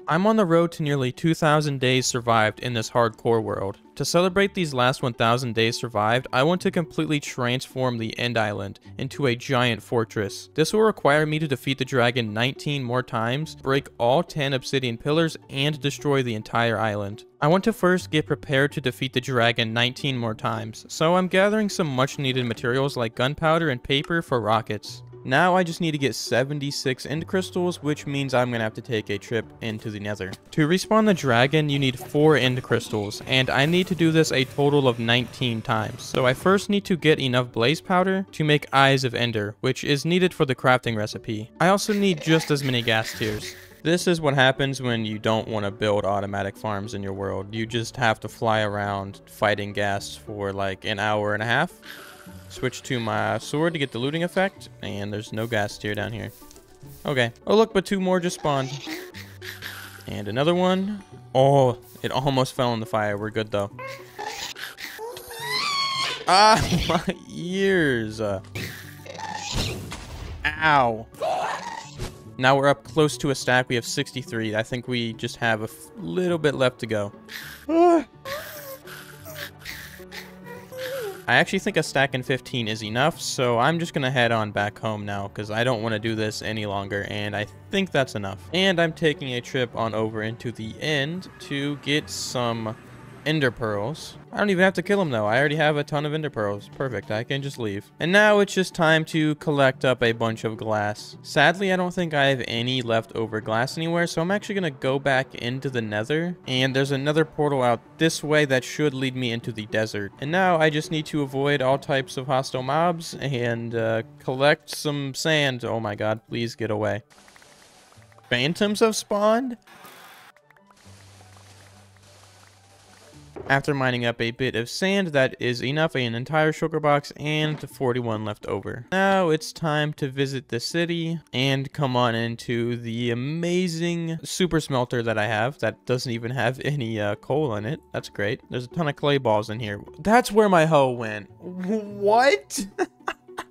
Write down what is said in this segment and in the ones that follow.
I'm on the road to nearly 2,000 days survived in this hardcore world. To celebrate these last 1,000 days survived, I want to completely transform the End Island into a giant fortress. This will require me to defeat the dragon 19 more times, break all 10 obsidian pillars, and destroy the entire island. I want to first get prepared to defeat the dragon 19 more times, so I'm gathering some much needed materials like gunpowder and paper for rockets. Now I just need to get 76 end crystals, which means I'm gonna have to take a trip into the nether. To respawn the dragon, you need 4 end crystals, and I need to do this a total of 19 times. So I first need to get enough blaze powder to make eyes of ender, which is needed for the crafting recipe. I also need just as many ghast tears. This is what happens when you don't want to build automatic farms in your world. You just have to fly around fighting ghasts for like an hour and a half. Switch to my sword to get the looting effect, and there's no ghast tier down here. Okay. Oh look, but 2 more just spawned. And another one. Oh, it almost fell in the fire. We're good though. Ah, my ears. Ow. Now we're up close to a stack. We have 63. I think we just have a little bit left to go. I actually think a stack in 15 is enough, so I'm just gonna head on back home now because I don't want to do this any longer, and I think that's enough. And I'm taking a trip on over into the end to get some ender pearls. I don't even have to kill them though. I already have a ton of ender pearls. Perfect. I can just leave. And now it's just time to collect up a bunch of glass. Sadly, I don't think I have any leftover glass anywhere, so I'm actually going to go back into the nether. And there's another portal out this way that should lead me into the desert. And now I just need to avoid all types of hostile mobs and collect some sand. Oh my god, please get away. Phantoms have spawned? After mining up a bit of sand, that is enough, an entire sugar box and 41 left over. Now it's time to visit the city and come on into the amazing super smelter that I have that doesn't even have any coal in it. That's great. There's a ton of clay balls in here. That's where my hoe went. What?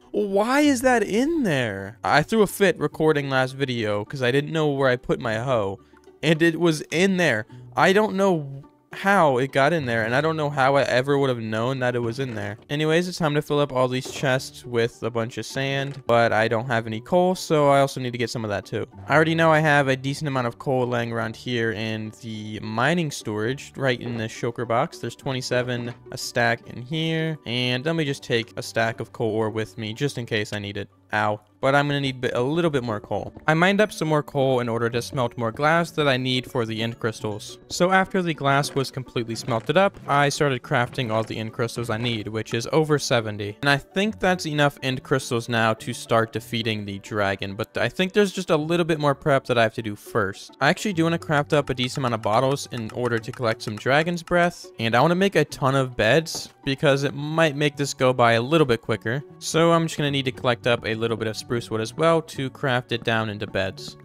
Why is that in there? I threw a fit recording last video because I didn't know where I put my hoe, and it was in there. I don't know how it got in there, and I don't know how I ever would have known that it was in there. Anyways, it's time to fill up all these chests with a bunch of sand, but I don't have any coal, so I also need to get some of that too. I already know I have a decent amount of coal laying around here in the mining storage right in the shulker box. There's 27, a stack in here, and let me just take a stack of coal ore with me just in case I need it. Ow. But I'm going to need a little bit more coal. I mined up some more coal in order to smelt more glass that I need for the end crystals. So after the glass was completely smelted up, I started crafting all the end crystals I need, which is over 70. And I think that's enough end crystals now to start defeating the dragon, but I think there's just a little bit more prep that I have to do first. I actually do want to craft up a decent amount of bottles in order to collect some dragon's breath, and I want to make a ton of beds because it might make this go by a little bit quicker. So I'm just going to need to collect up a little bit of spruce wood as well to craft it down into beds.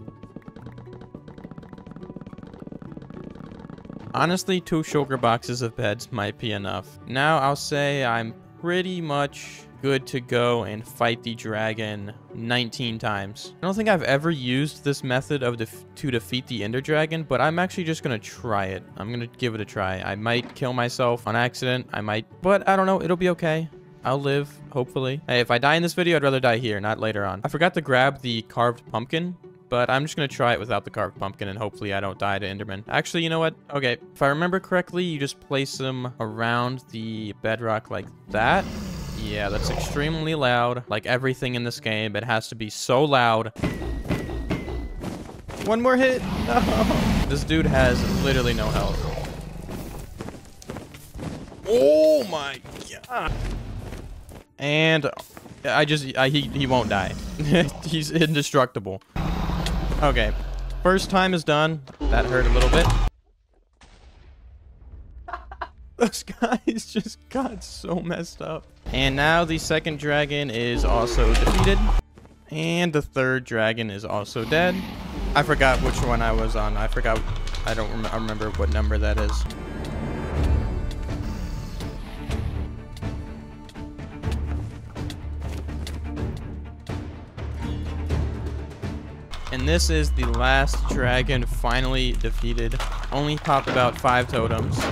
Honestly, 2 shulker boxes of beds might be enough. Now I'll say I'm pretty much good to go and fight the dragon 19 times. I don't think I've ever used this method of to defeat the ender dragon, but I'm actually just gonna try it. I'm gonna give it a try. I might kill myself on accident, but I don't know, it'll be okay. I'll live, hopefully. Hey, if I die in this video, I'd rather die here, not later on. I forgot to grab the carved pumpkin, but I'm just gonna try it without the carved pumpkin, and hopefully I don't die to enderman. Actually, you know what? Okay, if I remember correctly, you just place them around the bedrock like that. Yeah, that's extremely loud. Like everything in this game, it has to be so loud. One more hit. No. This dude has literally no health. Oh my god. And he won't die. He's indestructible. Okay, first time is done. That hurt a little bit. Those guys just got so messed up. And now the second dragon is also defeated. And the third dragon is also dead. I forgot which one I was on. I don't remember what number that is. And And this is the last dragon finally defeated. Only popped about 5 totems.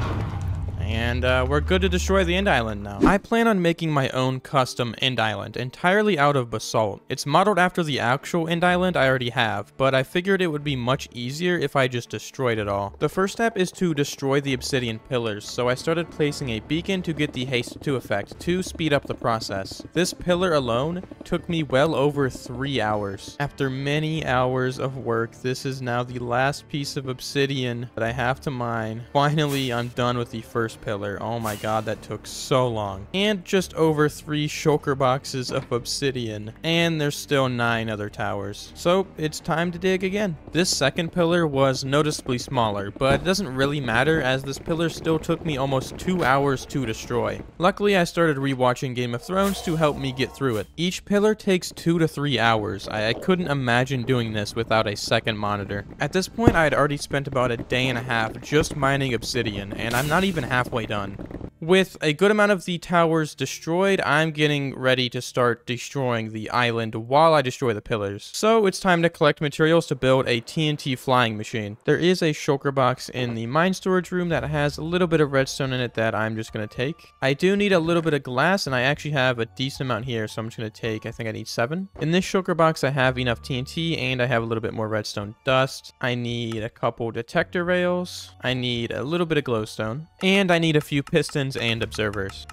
And we're good to destroy the end island now. I plan on making my own custom end island, entirely out of basalt. It's modeled after the actual end island I already have, but I figured it would be much easier if I just destroyed it all. The first step is to destroy the obsidian pillars, so I started placing a beacon to get the haste 2 effect to speed up the process. This pillar alone took me well over 3 hours. After many hours of work, this is now the last piece of obsidian that I have to mine. Finally, I'm done with the first pillar. Oh my god, that took so long. And just over 3 shulker boxes of obsidian. And there's still 9 other towers. So it's time to dig again. This second pillar was noticeably smaller, but it doesn't really matter as this pillar still took me almost 2 hours to destroy. Luckily, I started rewatching Game of Thrones to help me get through it. Each pillar takes 2 to 3 hours. I couldn't imagine doing this without a second monitor. At this point, I had already spent about a day and a half just mining obsidian, and I'm not even halfway done. With a good amount of the towers destroyed, I'm getting ready to start destroying the island while I destroy the pillars. So it's time to collect materials to build a TNT flying machine. There is a shulker box in the mine storage room that has a little bit of redstone in it that I'm just going to take. I do need a little bit of glass, and I actually have a decent amount here, so I'm just going to take, I think I need 7. In this shulker box, I have enough TNT, and I have a little bit more redstone dust. I need a couple detector rails. I need a little bit of glowstone, and I need a few pistons and observers.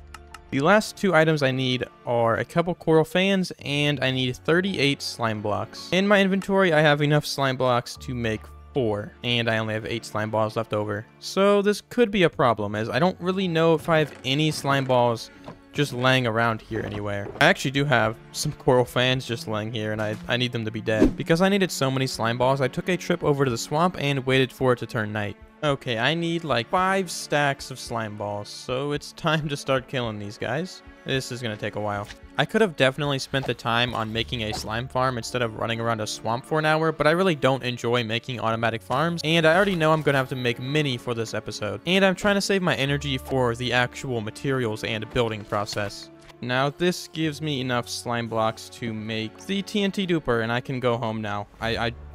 The last 2 items I need are a couple coral fans, and I need 38 slime blocks. In my inventory, I have enough slime blocks to make 4, and I only have 8 slime balls left over. So this could be a problem, as I don't really know if I have any slime balls just laying around here anywhere. I actually do have some coral fans just laying here, and I need them to be dead. Because I needed so many slime balls, I took a trip over to the swamp and waited for it to turn night. Okay, I need like 5 stacks of slime balls, so it's time to start killing these guys. This is going to take a while. I could have definitely spent the time on making a slime farm instead of running around a swamp for an hour, but I really don't enjoy making automatic farms, and I already know I'm going to have to make many for this episode. And I'm trying to save my energy for the actual materials and building process. Now this gives me enough slime blocks to make the TNT duper, and I can go home now.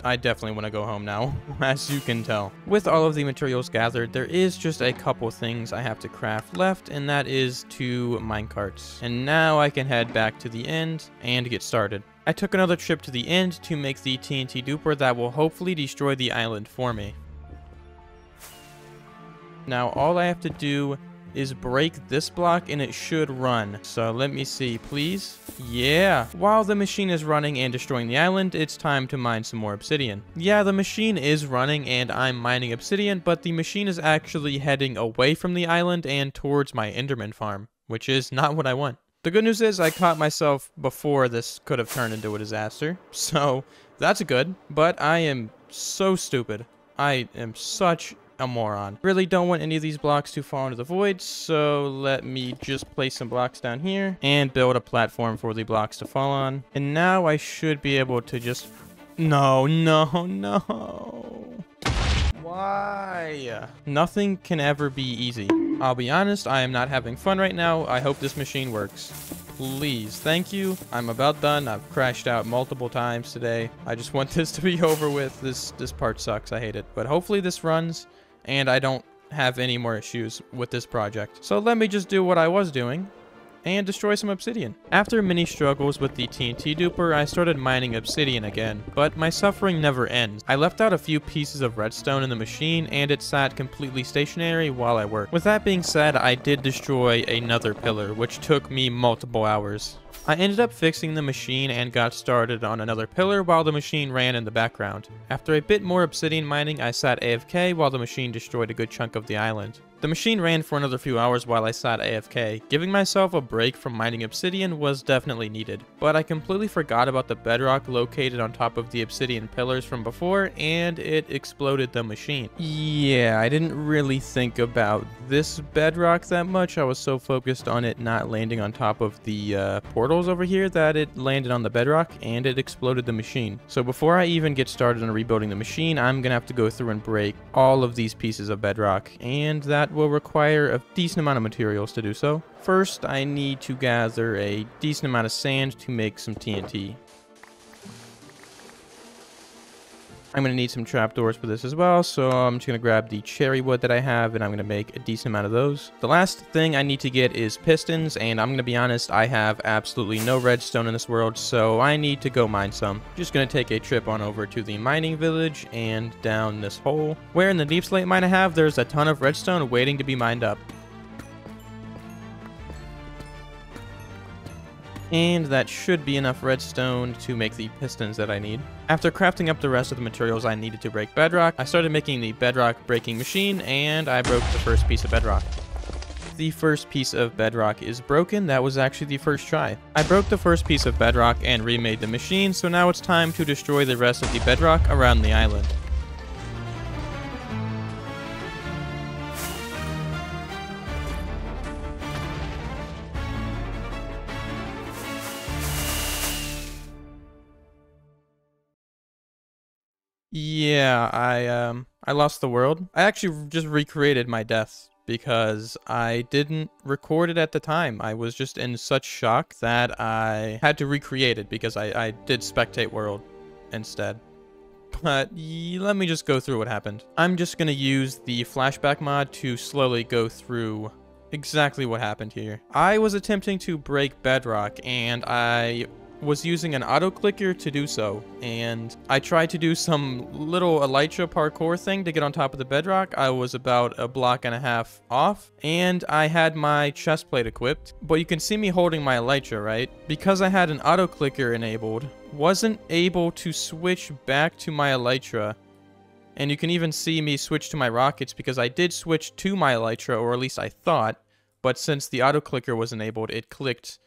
I definitely want to go home now, as you can tell. With all of the materials gathered, there is just a couple things I have to craft left, and that is 2 minecarts. And now I can head back to the end and get started. I took another trip to the end to make the TNT duper that will hopefully destroy the island for me. Now all I have to do is break this block and it should run. So let me see, please. Yeah. While the machine is running and destroying the island, it's time to mine some more obsidian. Yeah, the machine is running and I'm mining obsidian, but the machine is actually heading away from the island and towards my Enderman farm, which is not what I want. The good news is I caught myself before this could have turned into a disaster. So that's good, but I am so stupid. I am such a moron. Really don't want any of these blocks to fall into the void, so let me just place some blocks down here and build a platform for the blocks to fall on. And now I should be able to just... No. Why? Nothing can ever be easy. I'll be honest, I am not having fun right now. I hope this machine works. Please, thank you. I'm about done. I've crashed out multiple times today. I just want this to be over with. This part sucks. I hate it. But hopefully this runs and I don't have any more issues with this project. So let me just do what I was doing and destroy some obsidian. After many struggles with the TNT duper, I started mining obsidian again, but my suffering never ends. I left out a few pieces of redstone in the machine and it sat completely stationary while I worked. With that being said, I did destroy another pillar, which took me multiple hours. I ended up fixing the machine and got started on another pillar while the machine ran in the background. After a bit more obsidian mining, I sat AFK while the machine destroyed a good chunk of the island. The machine ran for another few hours while I sat AFK. Giving myself a break from mining obsidian was definitely needed, but I completely forgot about the bedrock located on top of the obsidian pillars from before, and it exploded the machine. Yeah, I didn't really think about this bedrock that much. I was so focused on it not landing on top of the portals over here that it landed on the bedrock and it exploded the machine. So before I even get started on rebuilding the machine, I'm gonna have to go through and break all of these pieces of bedrock, and that will require a decent amount of materials to do so. First, I need to gather a decent amount of sand to make some TNT. I'm going to need some trapdoors for this as well, so I'm just going to grab the cherry wood that I have, and I'm going to make a decent amount of those. The last thing I need to get is pistons, and I'm going to be honest, I have absolutely no redstone in this world, so I need to go mine some. Just going to take a trip on over to the mining village and down this hole. Where in the deep slate mine I have, there's a ton of redstone waiting to be mined up. And that should be enough redstone to make the pistons that I need. After crafting up the rest of the materials I needed to break bedrock, I started making the bedrock breaking machine, and I broke the first piece of bedrock. The first piece of bedrock is broken. That was actually the first try. I broke the first piece of bedrock and remade the machine, so now it's time to destroy the rest of the bedrock around the island. Yeah, I lost the world. I actually just recreated my death because I didn't record it at the time. I was just in such shock that I had to recreate it because I did spectate world instead. But let me just go through what happened. I'm just gonna use the flashback mod to slowly go through exactly what happened here. I was attempting to break bedrock, and I was using an auto clicker to do so, and I tried to do some little elytra parkour thing to get on top of the bedrock. I was about a block and a half off, and I had my chest plate equipped, but you can see me holding my elytra, right? Because I had an auto clicker enabled, wasn't able to switch back to my elytra. And you can even see me switch to my rockets because I did switch to my elytra, or at least I thought, but since the auto clicker was enabled, it clicked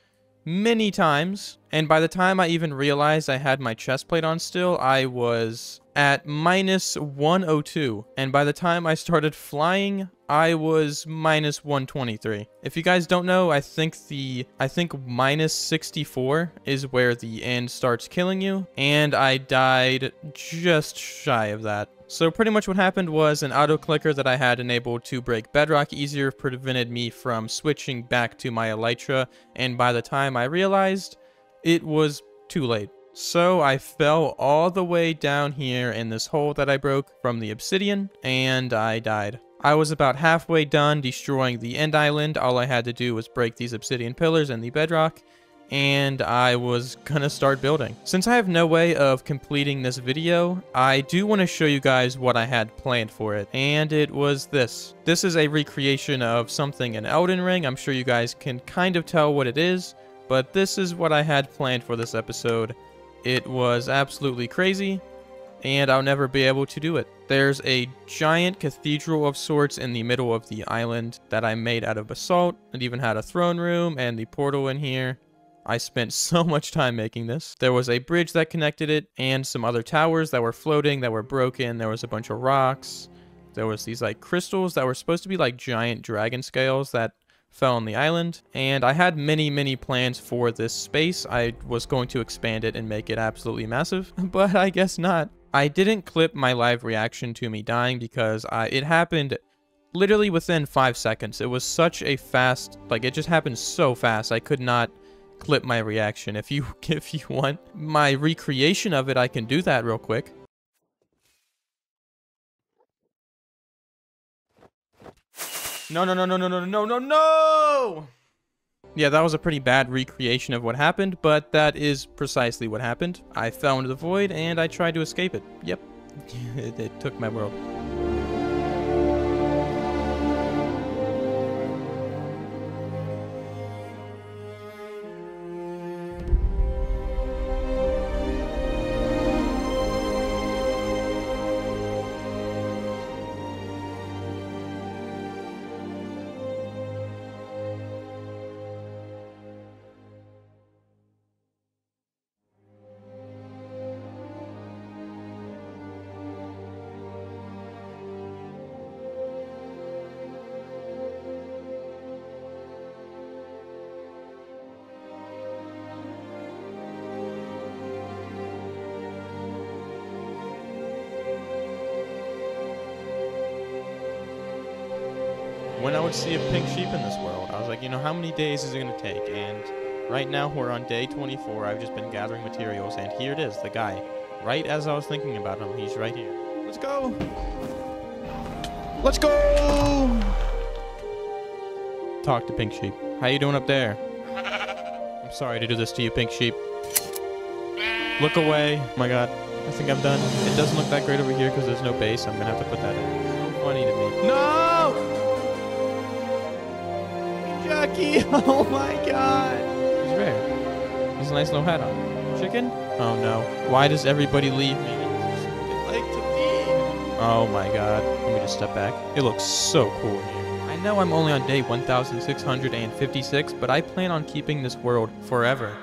many times, and by the time I even realized I had my chest plate on still, I was at minus 102, and by the time I started flying, I was minus 123. If you guys don't know, I think minus 64 is where the end starts killing you, and I died just shy of that. So pretty much what happened was an auto clicker that I had enabled to break bedrock easier prevented me from switching back to my elytra, and by the time I realized, it was too late. So I fell all the way down here in this hole that I broke from the obsidian, and I died. I was about halfway done destroying the end island. All I had to do was break these obsidian pillars and the bedrock, and I was gonna start building. Since I have no way of completing this video, I do want to show you guys what I had planned for it, and it was this. This is a recreation of something in Elden Ring. I'm sure you guys can kind of tell what it is, but this is what I had planned for this episode. It was absolutely crazy, and I'll never be able to do it. There's a giant cathedral of sorts in the middle of the island that I made out of basalt. It even had a throne room and the portal in here. I spent so much time making this. There was a bridge that connected it, and some other towers that were floating, that were broken. There was a bunch of rocks. There was these like crystals that were supposed to be like giant dragon scales that fell on the island. And I had many plans for this space. I was going to expand it and make it absolutely massive, but I guess not. I didn't clip my live reaction to me dying because it happened literally within 5 seconds. It was such a fast, like it just happened so fast. I could not clip my reaction. If you want my recreation of it, I can do that real quick. No! Yeah, that was a pretty bad recreation of what happened, but that is precisely what happened. I fell into the void and I tried to escape it. Yep. It took my world. When I would see a pink sheep in this world, I was like, you know, how many days is it going to take? And right now we're on day 24. I've just been gathering materials, and here it is, the guy. Right as I was thinking about him, he's right here. Let's go! Let's go! Talk to Pink Sheep. How you doing up there? I'm sorry to do this to you, Pink Sheep. Look away. Oh my god. I think I'm done. It doesn't look that great over here because there's no base. I'm gonna have to put that in. It's so funny to me. No! Jackie! Oh my god! He's rare. He has a nice little hat on. Chicken? Oh no. Why does everybody leave me? They like to eat. Oh my god. Let me just step back. It looks so cool here. I know I'm only on day 1656, but I plan on keeping this world forever.